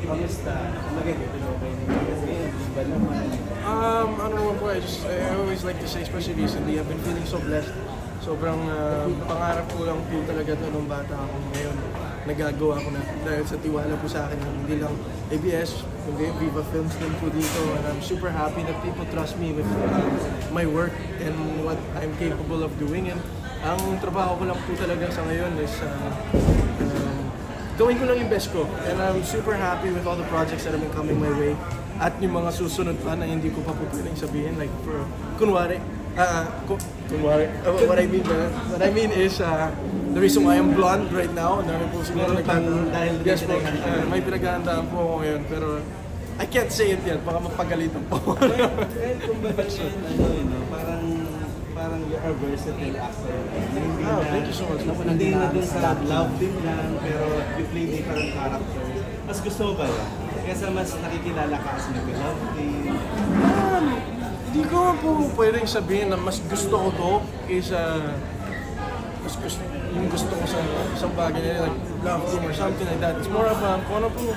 Kamusta? Maganda okay naman kasi iba naman. Ano naman po, I always like to say, especially recently, I've been feeling so blessed. Sobrang pangarap ko lang po talaga ito nung bata ako. Ngayon, nagagawa ko na dahil sa tiwala po sa akin, hindi lang ABS, kundi Viva Films din po dito. And I'm super happy that people trust me with my work and what I'm capable of doing. And ang trabaho ko lang po talaga sa ngayon is gawin ko lang yung best ko. And I'm super happy with all the projects that have been coming my way. At yung mga susunod pa na hindi ko pa po pwedeng sabihin. Like, for, kunwari, what I mean is, the reason why I'm blonde right now, dami po siguro dahil yes po, may pinaghahandaan po ako ngayon, pero I can't say it yet, baka mapagalitan po. Well, kumbaga, parang you're a versatile actor. Thank you so much. Hindi na dun sa love team lang, pero you play different characters. Mas gusto mo ba yun? Kesa mas nakikilala ka as nag-love team. Hindi ko po pwedeng sabihin na mas gusto ko to kaysa yung gusto ko sa isang bagay na like love team or something like that. It's more of kung ano po,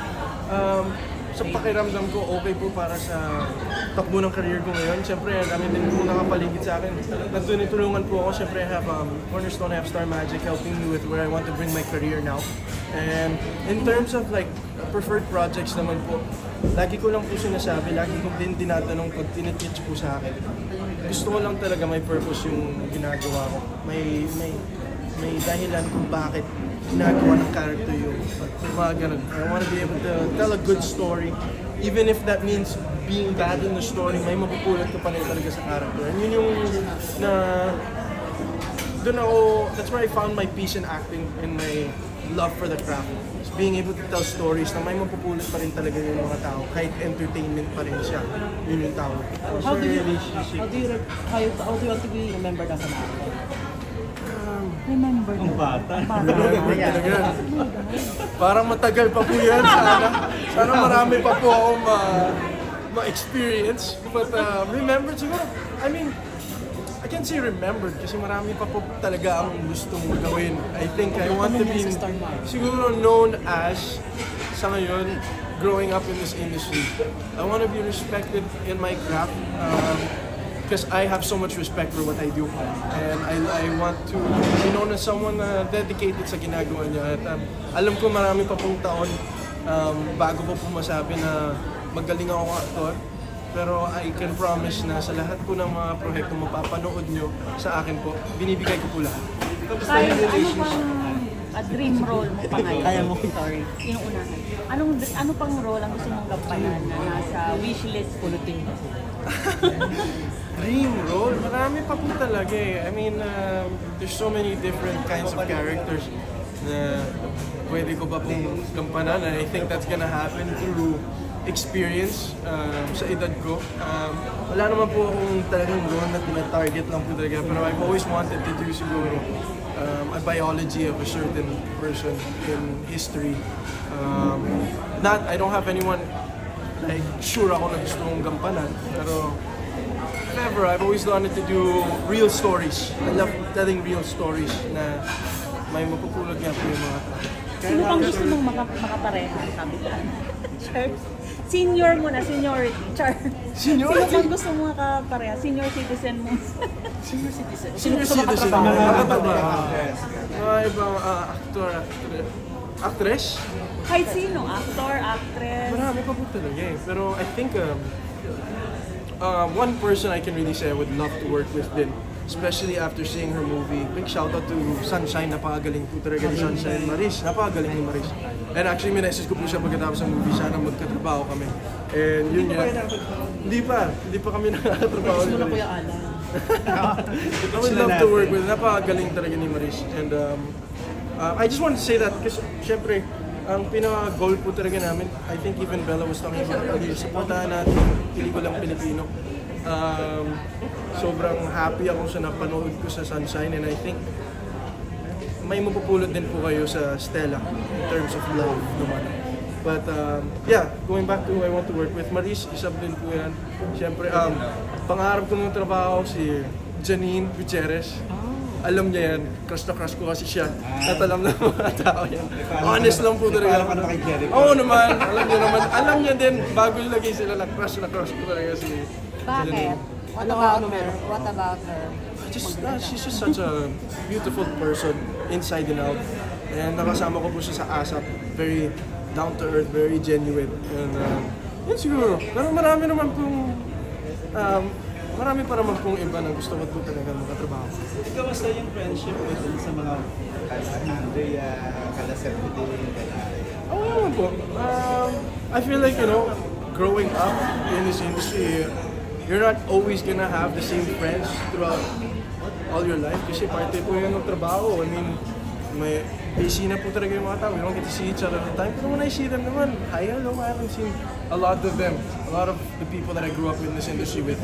sa pakiramdam ko, okay po para sa takbo ng career ko ngayon. Siyempre, dami din po nakapaligid sa akin. Nagtulungan po ako. Siyempre, I have Cornerstone, I have Star Magic helping me with where I want to bring my career now. And in terms of like preferred projects naman po, lagi ko lang po sinasabi, lagi ko din tinatanong pag tinititch po sa akin. Gusto ko lang talaga may purpose yung ginagawa ko. May dahilan kung bakit ginagawa ng character yung mga ganun. I want to be able to tell a good story. Even if that means being bad in the story, may mapupulot ka pa rin talaga sa character. And yun yung that's where I found my peace in acting and my love for the craft. It's being able to tell stories na may mapupulot pa rin talaga yung mga tao, kahit entertainment pa rin siya. Yun yung tao. How do you want to be remembered as an actor? Remember Ang bata. Parang matagal pa po yan. Sana marami pa po akong ma-experience. But remembered siguro, I mean, I can't say remembered kasi marami pa po talaga ang gustong gawin. I think I want to be siguro known as, sa ngayon, growing up in this industry. I want to be respected in my craft. Because I have so much respect for what I do, and I want to be known as someone dedicated sa ginagawa niya. At alam ko marami pa pong taon bago po masabi na magaling ako actor, pero I can promise na sa lahat po ng mga proyekto mapapanood nyo sa akin po, binibigay ko po lahat. Kaya ano pang dream role mo pa ngayon? Kaya mo, sorry. Inuunahan. Ano pang role ang gusto mong gampanan na nasa wishlist pulutin? Dream role? Marami pa po talaga eh. I mean, there's so many different kinds of characters na pwede ko pa pong gampanan. And I think that's gonna happen through experience sa edad ko. Wala naman po akong talagang role na tina-target lang po talaga. Pero I've always wanted to do siguro a biology of a certain person in history. I don't have anyone like sure ako na gusto kong gampanan. Pero if ever, I've always wanted to do real stories. I love telling real stories na may mapupulot nga po yung mga tao. Sino pang gusto mong makapareha? Sabi ko. Char. Senior mo na, seniority. Char. Seniority? Sino pang gusto mong makapareha? Senior citizen mo. Senior citizen? Senior citizen? Makatrabaho. Mga ibang actor, actress? Kahit sino? Actor, actress? Marami pa po talaga eh. Pero I think one person I can really say I would love to work with din, especially after seeing her movie. Big shout out to Sunshine, napakagaling po talaga ni Sunshine. Maris, napakagaling ni Maris. And actually, minessage ko po siya pagkatapos ng movie, sana magkatrabaho kami. And yun yan. Hindi pa kami nakakatrabaho ni Maris. Kuya Alan. I would love to work with, napakagaling talaga ni Maris. And I just want to say that kasi syempre, ang pinaka-goal po talaga namin, I think even Bella was talking about earlier, supportahan natin yung pelikulang Pilipino. Sobrang happy ako sa napanood ko sa Sunshine, and I think may mapupulot din po kayo sa Stella in terms of love naman. But yeah, going back to who I want to work with, Maris, isa din po yan. Siyempre, pangarap ko ng trabaho si Janine Gutierrez. alam niya yan. Crush na crush ko kasi siya. At alam na mga tao yan. Honest lang po talaga. Nagpaalam ka na kay Jericho. Oo naman, alam niya naman. Alam niya din, bago ilagay sila na crush ko talaga si Bakit? What about her? What about her? She's just such a beautiful person, inside and out. And nakasama ko po siya sa ASAP. Very down to earth, very genuine. And yun siguro. Pero marami pa naman pong iba na gusto ko po talaga makatrabaho. Ikaw, basta yung friendship with sa mga Andrea, kala Sepide, Oo naman po. I feel like, growing up in this industry, you're not always gonna have the same friends throughout all your life kasi parte po yun ng trabaho. I mean, may busy na po talaga yung mga tao. We don't get to see each other all the time. Pero when I see them naman, hi, hello, I haven't seen a lot of them. A lot of the people that I grew up in this industry with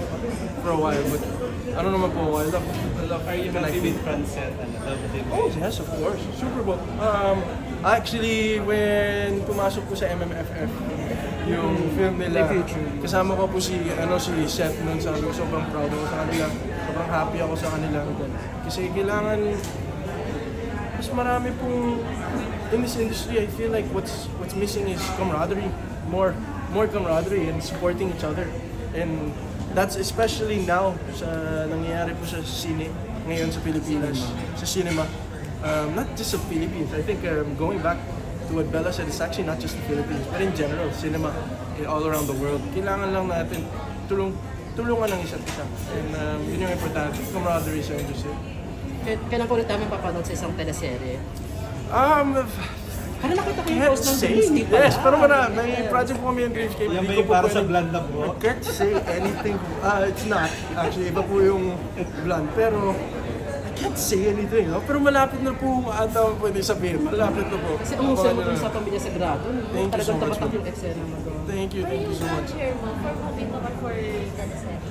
for a while. But ano naman po, I love Are you happy with Francet and love with him? Oh, yes, of course. Super Bowl. Actually, when pumasok po sa MMFF, yung film nila, kasama ko po si Seth nun, sabi ko sobrang proud ako sa kanila. Sobrang happy ako sa kanila. Kasi kailangan, mas marami pong, in this industry, I feel like what's missing is camaraderie. More camaraderie and supporting each other. And that's especially now sa nangyayari po sa sine ngayon sa Pilipinas, sa cinema. Not just sa Philippines. I think going back to what Bella said, it's actually not just the Philippines, but in general, cinema all around the world. Kailangan lang natin tulungan ng isa't isa. And yun yung importante, camaraderie sa industry. Kailan ko ulit namin papanood sa isang teleserye? Ano nakita ko yung Can't post ng say. Dreamscape? Yes, pero may project po kami yung Dreamscape. Yan ba Hindi yung ko po para sa pwedeng- blonde na po? I can't say anything. It's not. Actually, iba po yung blonde. Pero, I can't say anything. No? Pero malapit na po ata pwede sabihin. Malapit na po. Kasi ang museo mo dun sa Pamilya Sagrado, Thank you so talagang much, tapatak ma'am. yung eksena mo doon. Thank you so much. Share mo for movie mo or for teleserye?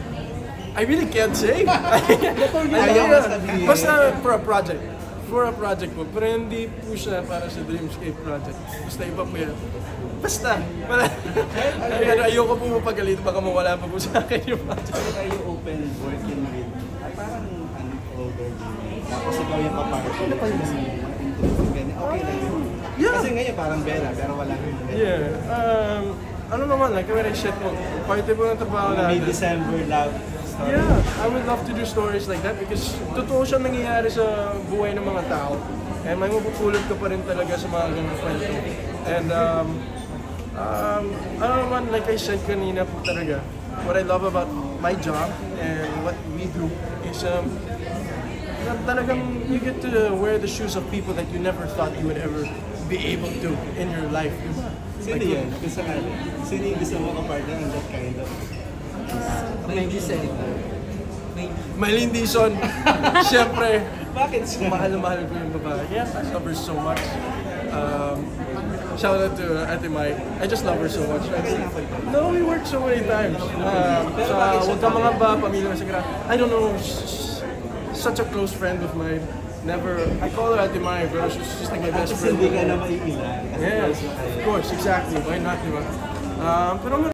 I really can't say. Ayaw mo sabihin. Basta for a project. For a project po. Pero hindi po siya para sa Dreamscape project. Basta iba po yan. Basta. Ayoko po mapagalito. Baka mawala pa po sa akin yung project. Are you open working with, parang an older woman? Tapos ikaw yung kapartner. Ano pa yun? Okay lang yun. Yeah. Kasi ngayon parang Bella, pero wala kang Bella. Yeah. Ano naman, like when I said po, parte po ng trabaho May natin. December love story. Yeah, I would love to do stories like that because totoo siya nangyayari sa buhay ng mga tao. And may mapupulot ka pa rin talaga sa mga ganung kwento. And ano naman, like I said kanina po talaga, what I love about my job and what we do is na talagang you get to wear the shoes of people that you never thought you would ever be able to in your life. Sino yan? Gusto nga rin. Sino yung gusto mo kapartner ng that kind of? May gising. Mylene Dizon, siyempre, Bakit siya? mahal na mahal ko yung babae. Yeah, I love her so much. Shout out to Ate Mai. I just love her so much. No, we worked so many times. Sa Huwag Ka Mga Ba, Pamilya Sagrado. I don't know, she's such a close friend of mine. Never, I call her Ate Mai, bro. She's like my best Kasi friend. hindi ka na maiilan. Yeah, of course, exactly. Why not, diba? Pero